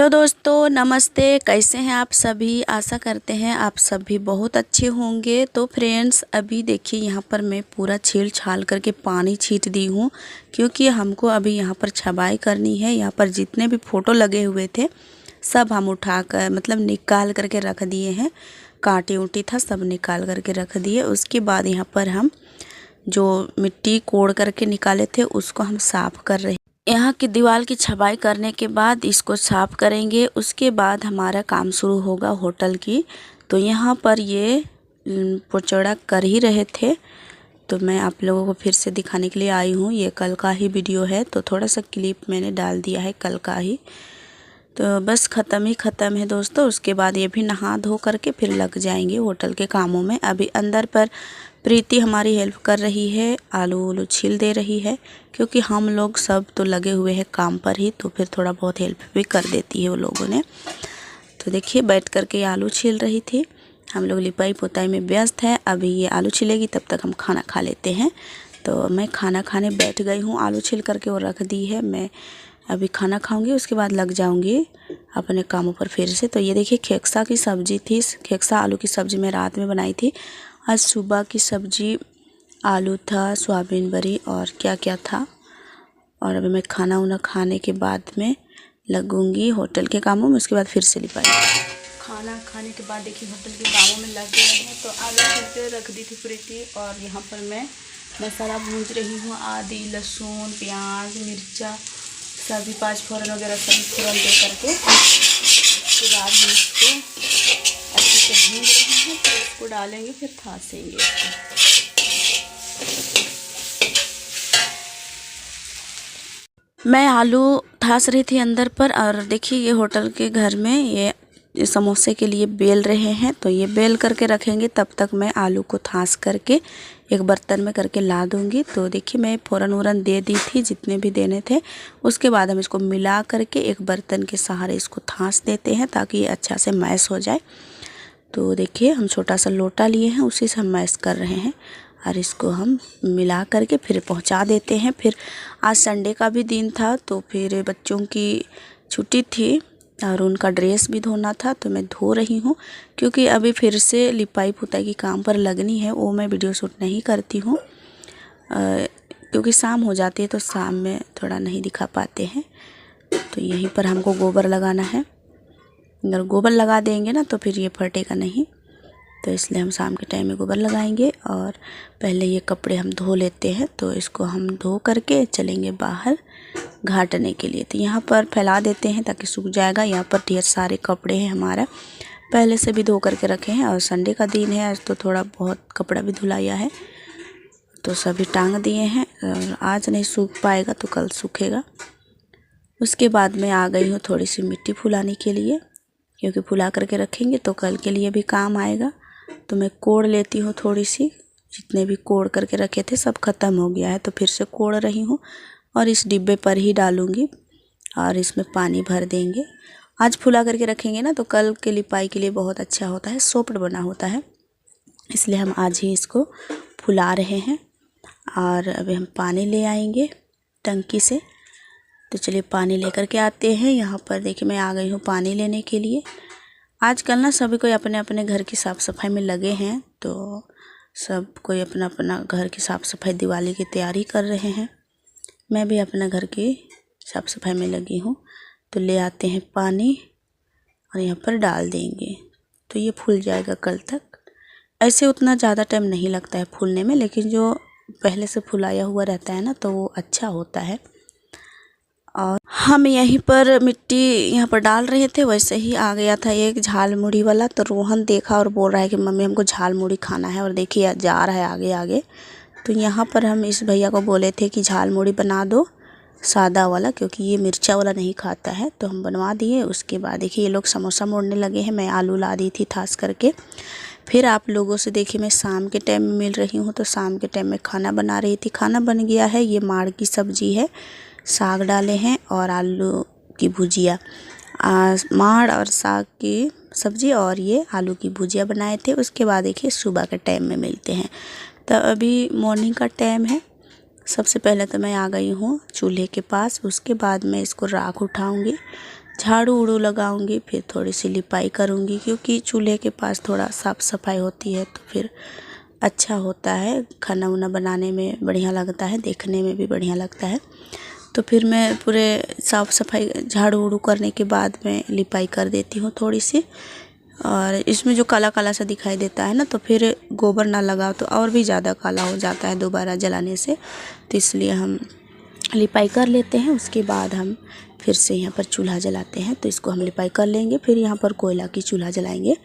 Hello दोस्तों, नमस्ते। कैसे हैं आप सभी? आशा करते हैं आप सभी बहुत अच्छे होंगे। तो फ्रेंड्स, अभी देखिए यहाँ पर मैं पूरा छील छाल करके पानी छींट दी हूँ, क्योंकि हमको अभी यहाँ पर छबाई करनी है। यहाँ पर जितने भी फ़ोटो लगे हुए थे सब हम उठा कर मतलब निकाल करके रख दिए हैं। कांटे ऊँटी था सब निकाल करके रख दिए। उसके बाद यहाँ पर हम जो मिट्टी कोड़ करके निकाले थे उसको हम साफ़ कर रहे हैं। यहाँ की दीवार की छबाई करने के बाद इसको साफ़ करेंगे। उसके बाद हमारा काम शुरू होगा होटल की। तो यहाँ पर ये पोचड़ा कर ही रहे थे, तो मैं आप लोगों को फिर से दिखाने के लिए आई हूँ। ये कल का ही वीडियो है, तो थोड़ा सा क्लिप मैंने डाल दिया है कल का ही। तो बस ख़त्म है दोस्तों। उसके बाद ये भी नहा धो करके फिर लग जाएंगे होटल के कामों में। अभी अंदर पर प्रीति हमारी हेल्प कर रही है, आलू छील दे रही है, क्योंकि हम लोग सब तो लगे हुए हैं काम पर ही, तो फिर थोड़ा बहुत हेल्प भी कर देती है वो लोगों ने। तो देखिए बैठ करके आलू छील रही थी। हम लोग लिपाई पोताई में व्यस्त है। अभी ये आलू छिलेगी तब तक हम खाना खा लेते हैं। तो मैं खाना खाने बैठ गई हूँ। आलू छील करके वो रख दी है। मैं अभी खाना खाऊंगी, उसके बाद लग जाऊंगी अपने कामों पर फिर से। तो ये देखिए खेक्सा की सब्ज़ी थी। खेक्सा आलू की सब्ज़ी मैं रात में बनाई थी। आज सुबह की सब्ज़ी आलू था, सोयाबीन बड़ी और क्या क्या था। और अभी मैं खाना उना खाने के बाद में लगूंगी होटल के कामों में। उसके बाद फिर से लिपाई। खाना खाने के बाद देखिए होटल के कामों में लग गए हैं। तो आलू छिलके रख दी थी प्रीति, और यहाँ पर मैं मसाला भूंज रही हूँ। आदि, लहसुन, प्याज, मिर्चा सभी 5 फोरन वगैरह सभी फोरन दे करके उसके बाद हम इसको अच्छे से भूंज रहे हैं। फिर इसको डालेंगे, फिर थासेंगे मैं आलू थास रही थी अंदर पर। और देखिए ये होटल के घर में ये समोसे के लिए बेल रहे हैं। तो ये बेल करके रखेंगे, तब तक मैं आलू को थास करके एक बर्तन में करके ला दूंगी। तो देखिए मैं फ़ौरन वरन दे दी थी जितने भी देने थे। उसके बाद हम इसको मिला करके एक बर्तन के सहारे इसको थास देते हैं, ताकि ये अच्छा से मैश हो जाए। तो देखिए हम छोटा सा लोटा लिए हैं, उसी से हम मैश कर रहे हैं। और इसको हम मिला करके फिर पहुंचा देते हैं। फिर आज संडे का भी दिन था, तो फिर बच्चों की छुट्टी थी और उनका ड्रेस भी धोना था, तो मैं धो रही हूँ। क्योंकि अभी फिर से लिपाई पुताई की काम पर लगनी है। वो मैं वीडियो शूट नहीं करती हूँ, क्योंकि शाम हो जाती है तो शाम में थोड़ा नहीं दिखा पाते हैं। तो यहीं पर हमको गोबर लगाना है। अगर गोबर लगा देंगे ना तो फिर ये फटेगा नहीं, तो इसलिए हम शाम के टाइम में गोबर लगाएंगे। और पहले ये कपड़े हम धो लेते हैं। तो इसको हम धो करके चलेंगे बाहर घाटने के लिए। तो यहाँ पर फैला देते हैं ताकि सूख जाएगा। यहाँ पर ढेर सारे कपड़े हैं हमारा, पहले से भी धो करके रखे हैं। और संडे का दिन है आज, तो थोड़ा बहुत कपड़ा भी धुलाया है, तो सभी टांग दिए हैं। और आज नहीं सूख पाएगा तो कल सूखेगा। उसके बाद मैं आ गई हूँ थोड़ी सी मिट्टी फुलाने के लिए, क्योंकि फुला करके रखेंगे तो कल के लिए भी काम आएगा। तो मैं कोड़ लेती हूँ थोड़ी सी। जितने भी कोड़ करके रखे थे सब ख़त्म हो गया है, तो फिर से कोड़ रही हूँ। और इस डिब्बे पर ही डालूँगी और इसमें पानी भर देंगे। आज फुला करके रखेंगे ना तो कल के लिपाई के लिए बहुत अच्छा होता है, सॉफ्ट बना होता है। इसलिए हम आज ही इसको फुला रहे हैं। और अभी हम पानी ले आएंगे टंकी से। तो चलिए पानी लेकर के आते हैं। यहाँ पर देखिए मैं आ गई हूँ पानी लेने के लिए। आजकल ना सभी कोई अपने अपने घर की साफ़ सफाई में लगे हैं, तो सब कोई अपना अपना घर की साफ़ सफाई दिवाली की तैयारी कर रहे हैं। मैं भी अपना घर की साफ़ सफाई में लगी हूँ। तो ले आते हैं पानी और यहाँ पर डाल देंगे, तो ये फूल जाएगा कल तक। ऐसे उतना ज़्यादा टाइम नहीं लगता है फूलने में, लेकिन जो पहले से फुलाया हुआ रहता है ना तो वो अच्छा होता है। और हम यहीं पर मिट्टी यहाँ पर डाल रहे थे, वैसे ही आ गया था एक झाल मुड़ी वाला। तो रोहन देखा और बोल रहा है कि मम्मी हमको झाल मुड़ी खाना है। और देखिए जा रहा है आगे आगे। तो यहाँ पर हम इस भैया को बोले थे कि झाल मुड़ी बना दो सादा वाला, क्योंकि ये मिर्चा वाला नहीं खाता है। तो हम बनवा दिए। उसके बाद देखिए ये लोग समोसा मोड़ने लगे हैं। मैं आलू ला दी थी थास करके। फिर आप लोगों से देखिए मैं शाम के टाइम में मिल रही हूँ। तो शाम के टाइम में खाना बना रही थी। खाना बन गया है। ये माड़ की सब्ज़ी है, साग डाले हैं और आलू की भुजिया। माड़ और साग की सब्ज़ी और ये आलू की भुजिया बनाए थे। उसके बाद देखिए सुबह के टाइम में मिलते हैं। तो अभी मॉर्निंग का टाइम है। सबसे पहले तो मैं आ गई हूँ चूल्हे के पास। उसके बाद मैं इसको राख उठाऊँगी। झाड़ू उड़ू लगाऊंगी, फिर थोड़ी सी लिपाई करूंगी, क्योंकि चूल्हे के पास थोड़ा साफ़ सफाई होती है तो फिर अच्छा होता है, खाना वाना बनाने में बढ़िया लगता है, देखने में भी बढ़िया लगता है। तो फिर मैं पूरे साफ़ सफाई झाड़ू उड़ू करने के बाद में लिपाई कर देती हूँ थोड़ी सी। और इसमें जो काला काला सा दिखाई देता है ना, तो फिर गोबर ना लगाओ तो और भी ज़्यादा काला हो जाता है दोबारा जलाने से, तो इसलिए हम लिपाई कर लेते हैं। उसके बाद हम फिर से यहाँ पर चूल्हा जलाते हैं, तो इसको हम लिपाई कर लेंगे, फिर यहाँ पर कोयला की चूल्हा जलाएंगे।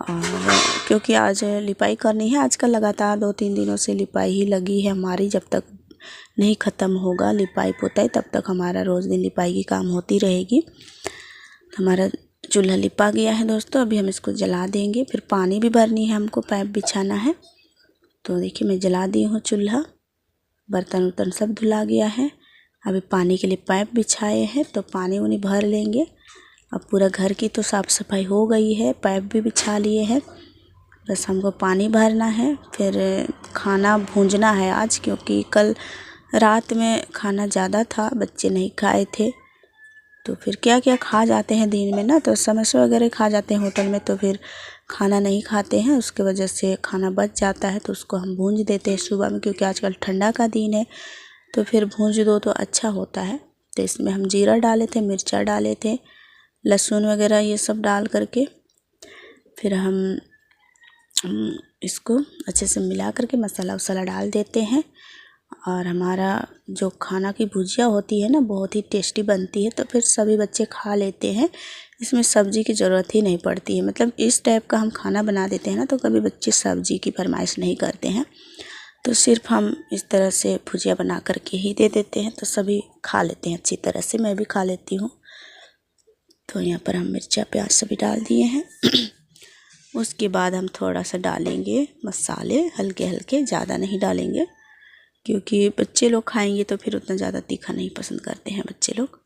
और क्योंकि आज लिपाई करनी है, आजकल लगातार 2-3 दिनों से लिपाई ही लगी है हमारी। जब तक नहीं ख़त्म होगा लिपाई पोताई तब तक हमारा रोज़ दिन लिपाई की काम होती रहेगी। हमारा चूल्हा लिपा गया है दोस्तों, अभी हम इसको जला देंगे। फिर पानी भी भरनी है हमको, पाइप बिछाना है। तो देखिए मैं जला दी हूँ चूल्हा, बर्तन उर्तन सब धुला गया है। अभी पानी के लिए पाइप बिछाए हैं, तो पानी उनी भर लेंगे। अब पूरा घर की तो साफ़ सफाई हो गई है, पाइप भी बिछा लिए हैं, बस हमको पानी भरना है। फिर खाना भूंजना है आज, क्योंकि कल रात में खाना ज़्यादा था, बच्चे नहीं खाए थे। तो फिर क्या क्या खा जाते हैं दिन में ना, तो समोसे वगैरह खा जाते हैं होटल में, तो फिर खाना नहीं खाते हैं, उसके वजह से खाना बच जाता है। तो उसको हम भूंज देते हैं सुबह में, क्योंकि आजकल ठंडा का दिन है, तो फिर भूंज दो तो अच्छा होता है। तो इसमें हम जीरा डाले थे, मिर्चा डाले थे, लहसुन वगैरह ये सब डाल करके फिर हम इसको अच्छे से मिला करके मसाला वसाला डाल देते हैं। और हमारा जो खाना की भुजिया होती है ना, बहुत ही टेस्टी बनती है, तो फिर सभी बच्चे खा लेते हैं। इसमें सब्ज़ी की ज़रूरत ही नहीं पड़ती है, मतलब इस टाइप का हम खाना बना देते हैं ना, तो कभी बच्चे सब्ज़ी की फरमाइश नहीं करते हैं। तो सिर्फ हम इस तरह से भुजिया बना करके ही दे देते हैं, तो सभी खा लेते हैं अच्छी तरह से, मैं भी खा लेती हूँ। तो यहाँ पर हम मिर्चा प्याज सभी डाल दिए हैं। उसके बाद हम थोड़ा सा डालेंगे मसाले, हल्के हल्के, ज़्यादा नहीं डालेंगे, क्योंकि बच्चे लोग खाएंगे तो फिर उतना ज़्यादा तीखा नहीं पसंद करते हैं बच्चे लोग।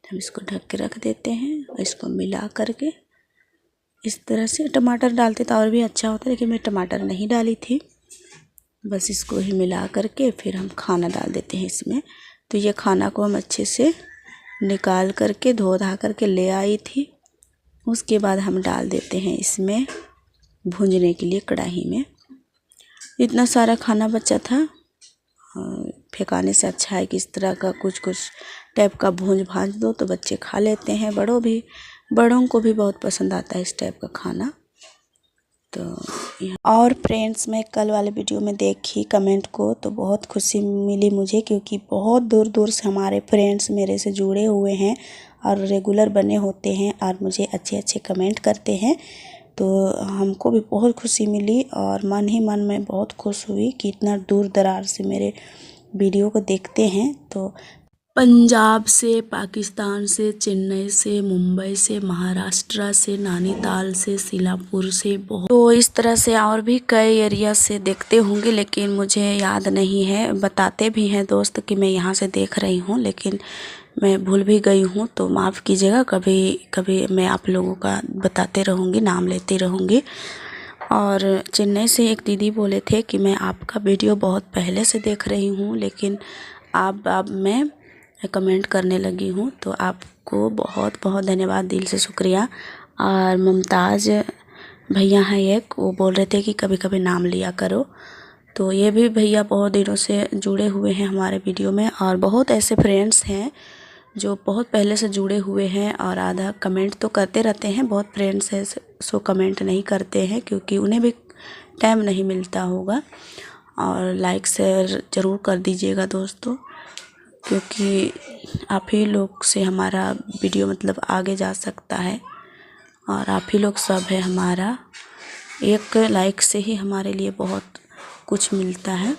हम इसको ढक के रख देते हैं और इसको मिला करके इस तरह से। टमाटर डालते तो और भी अच्छा होता, लेकिन मैं टमाटर नहीं डाली थी। बस इसको ही मिला करके फिर हम खाना डाल देते हैं इसमें। तो ये खाना को हम अच्छे से निकाल करके धो धा करके ले आई थी। उसके बाद हम डाल देते हैं इसमें भूंजने के लिए कढ़ाई में। इतना सारा खाना बचा था, फेंकाने से अच्छा है कि इस तरह का कुछ कुछ टाइप का भूंज भांज दो तो बच्चे खा लेते हैं, बड़ों को भी बहुत पसंद आता है इस टाइप का खाना। तो और फ्रेंड्स, मैं कल वाले वीडियो में देखी कमेंट को तो बहुत खुशी मिली मुझे, क्योंकि बहुत दूर दूर से हमारे फ्रेंड्स मेरे से जुड़े हुए हैं और रेगुलर बने होते हैं और मुझे अच्छे अच्छे कमेंट करते हैं। तो हमको भी बहुत खुशी मिली और मन ही मन में बहुत खुश हुई कि इतना दूर दराज से मेरे वीडियो को देखते हैं। तो पंजाब से, पाकिस्तान से, चेन्नई से, मुंबई से, महाराष्ट्र से, नैनीताल से, सीलापुर से, बहुत, तो इस तरह से और भी कई एरिया से देखते होंगे, लेकिन मुझे याद नहीं है। बताते भी हैं दोस्त कि मैं यहाँ से देख रही हूँ, लेकिन मैं भूल भी गई हूँ, तो माफ़ कीजिएगा। कभी कभी मैं आप लोगों का बताते रहूँगी, नाम लेती रहूँगी। और चेन्नई से एक दीदी बोले थे कि मैं आपका वीडियो बहुत पहले से देख रही हूँ, लेकिन अब मैं कमेंट करने लगी हूँ, तो आपको बहुत बहुत धन्यवाद, दिल से शुक्रिया। और मुमताज़ भैया हैं एक, वो बोल रहे थे कि कभी कभी नाम लिया करो। तो ये भी भैया बहुत दिनों से जुड़े हुए हैं हमारे वीडियो में, और बहुत ऐसे फ्रेंड्स हैं जो बहुत पहले से जुड़े हुए हैं और आधा कमेंट तो करते रहते हैं। बहुत फ्रेंड्स हैं सो कमेंट नहीं करते हैं, क्योंकि उन्हें भी टाइम नहीं मिलता होगा। और लाइक शेयर ज़रूर कर दीजिएगा दोस्तों, क्योंकि आप ही लोग से हमारा वीडियो मतलब आगे जा सकता है, और आप ही लोग सब है हमारा। एक लाइक से ही हमारे लिए बहुत कुछ मिलता है।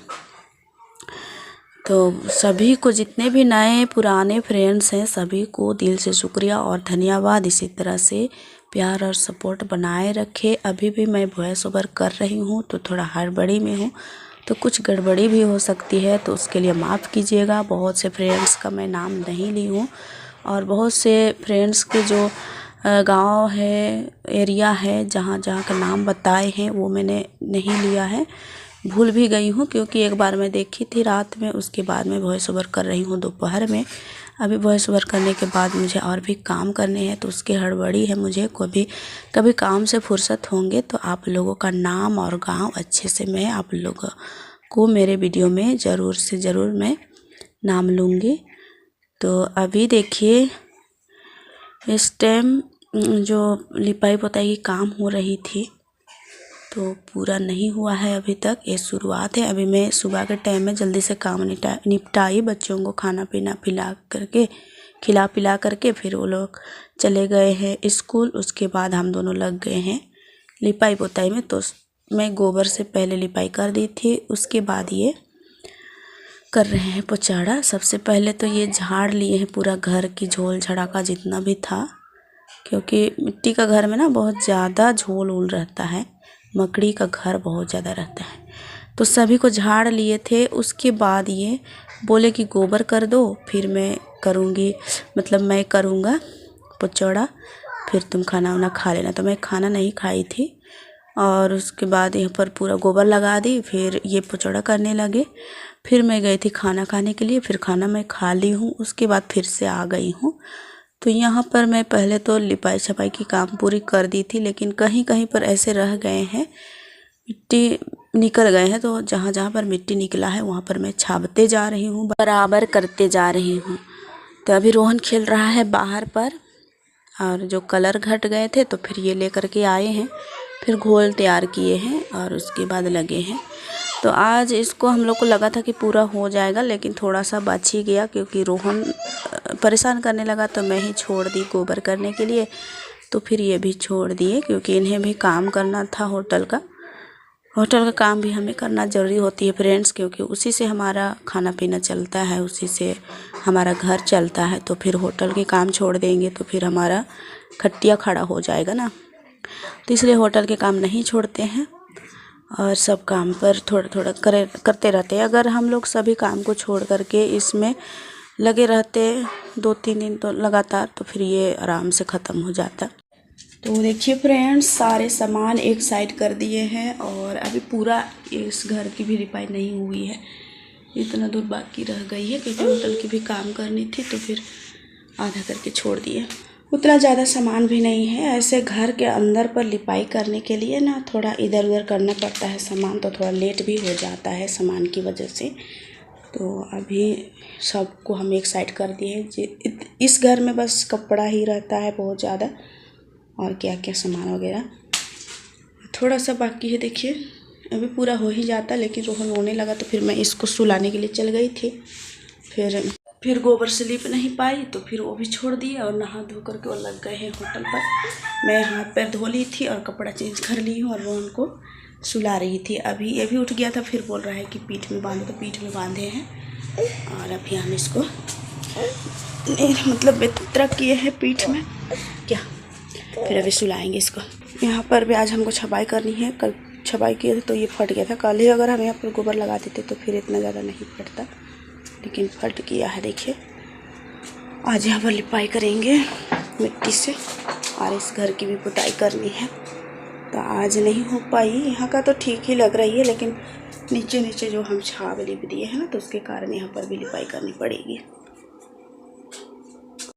तो सभी को, जितने भी नए पुराने फ्रेंड्स हैं, सभी को दिल से शुक्रिया और धन्यवाद। इसी तरह से प्यार और सपोर्ट बनाए रखे। अभी भी मैं वॉइस ओवर कर रही हूँ तो थोड़ा हड़बड़ी में हूँ, तो कुछ गड़बड़ी भी हो सकती है, तो उसके लिए माफ़ कीजिएगा। बहुत से फ्रेंड्स का मैं नाम नहीं ली हूँ, और बहुत से फ्रेंड्स के जो गांव है, एरिया है, जहाँ जहाँ का नाम बताए हैं वो मैंने नहीं लिया है, भूल भी गई हूँ, क्योंकि एक बार मैं देखी थी रात में, उसके बाद मैं वॉइस ओवर कर रही हूँ दोपहर में। अभी वॉइस ओवर करने के बाद मुझे और भी काम करने हैं, तो उसकी हड़बड़ी है मुझे। कभी काम से फुर्सत होंगे तो आप लोगों का नाम और गांव अच्छे से मैं आप लोगों को मेरे वीडियो में ज़रूर से ज़रूर मैं नाम लूँगी। तो अभी देखिए इस टाइम जो लिपाई पोताई की काम हो रही थी तो पूरा नहीं हुआ है अभी तक, ये शुरुआत है। अभी मैं सुबह के टाइम में जल्दी से काम निपटाई, बच्चों को खाना पीना खिला पिला करके फिर वो लोग चले गए हैं स्कूल। उसके बाद हम दोनों लग गए हैं लिपाई पोताई में। तो मैं गोबर से पहले लिपाई कर दी थी, उसके बाद ये कर रहे हैं पोचाड़ा। सबसे पहले तो ये झाड़ लिए हैं पूरा घर की झोल झड़ाका जितना भी था, क्योंकि मिट्टी का घर में ना बहुत ज़्यादा झोल उल रहता है, मकड़ी का घर बहुत ज़्यादा रहता है। तो सभी को झाड़ लिए थे। उसके बाद ये बोले कि गोबर कर दो, फिर मैं करूँगी, मतलब मैं करूँगा पोचौड़ा, फिर तुम खाना वाना खा लेना। तो मैं खाना नहीं खाई थी और उसके बाद यहाँ पर पूरा गोबर लगा दी, फिर ये पोचौड़ा करने लगे। फिर मैं गई थी खाना खाने के लिए, फिर खाना मैं खा ली हूँ, उसके बाद फिर से आ गई हूँ। तो यहाँ पर मैं पहले तो लिपाई छपाई की काम पूरी कर दी थी, लेकिन कहीं कहीं पर ऐसे रह गए हैं, मिट्टी निकल गए हैं। तो जहाँ जहाँ पर मिट्टी निकला है वहाँ पर मैं छापते जा रही हूँ, बराबर करते जा रही हूँ। तो अभी रोहन खेल रहा है बाहर पर, और जो कलर घट गए थे तो फिर ये लेकर के आए हैं, फिर घोल तैयार किए हैं और उसके बाद लगे हैं। तो आज इसको हम लोग को लगा था कि पूरा हो जाएगा, लेकिन थोड़ा सा बच ही गया, क्योंकि रोहन परेशान करने लगा तो मैं ही छोड़ दी गोबर करने के लिए। तो फिर ये भी छोड़ दिए, क्योंकि इन्हें भी काम करना था होटल का काम भी हमें करना ज़रूरी होती है फ्रेंड्स, क्योंकि उसी से हमारा खाना पीना चलता है, उसी से हमारा घर चलता है। तो फिर होटल के काम छोड़ देंगे तो फिर हमारा खटिया खड़ा हो जाएगा ना। तो इसलिए होटल के काम नहीं छोड़ते हैं और सब काम पर थोड़ा थोड़ा करते रहते हैं। अगर हम लोग सभी काम को छोड़ करके इसमें लगे रहते 2-3 दिन तो लगातार, तो फिर ये आराम से ख़त्म हो जाता। तो देखिए फ्रेंड्स, सारे सामान एक साइड कर दिए हैं और अभी पूरा इस घर की भी रिपाई नहीं हुई है, इतना दूर बाकी रह गई है, क्योंकि होटल की भी काम करनी थी तो फिर आधा करके छोड़ दिए। उतना ज़्यादा सामान भी नहीं है, ऐसे घर के अंदर पर लिपाई करने के लिए ना थोड़ा इधर उधर करना पड़ता है सामान, तो थोड़ा लेट भी हो जाता है सामान की वजह से। तो अभी सबको हम एक साइड कर दिए। इस घर में बस कपड़ा ही रहता है बहुत ज़्यादा, और क्या क्या सामान वगैरह थोड़ा सा बाकी है। देखिए अभी पूरा हो ही जाता, लेकिन रोहन रोने लगा तो फिर मैं इसको सुलाने के लिए चल गई थी। फिर गोबर से लिप नहीं पाई तो फिर वो भी छोड़ दिए और नहा धो करके वो लग गए हैं होटल पर। मैं हाथ पैर धो ली थी और कपड़ा चेंज कर ली हूँ और रोहन को सुला रही थी। अभी ये भी उठ गया था, फिर बोल रहा है कि पीठ में बांधो, तो पीठ में बांधे हैं और अभी हम इसको मतलब बेतरा किए हैं पीठ में क्या, फिर अभी सुलाएंगे इसको। यहाँ पर भी आज हमको छपाई करनी है, कल छपाई किए थे तो ये फट गया था। कल ही अगर हम यहाँ पर गोबर लगा देते तो फिर इतना ज़्यादा नहीं फटता, लेकिन फट गया है। देखिए आज यहाँ पर लिपाई करेंगे मिट्टी से और इस घर की भी पुताई करनी है। तो आज नहीं हो पाई, यहाँ का तो ठीक ही लग रही है, लेकिन नीचे नीचे जो हम छाव लिप दिए हैं ना, तो उसके कारण यहाँ पर भी लिपाई करनी पड़ेगी।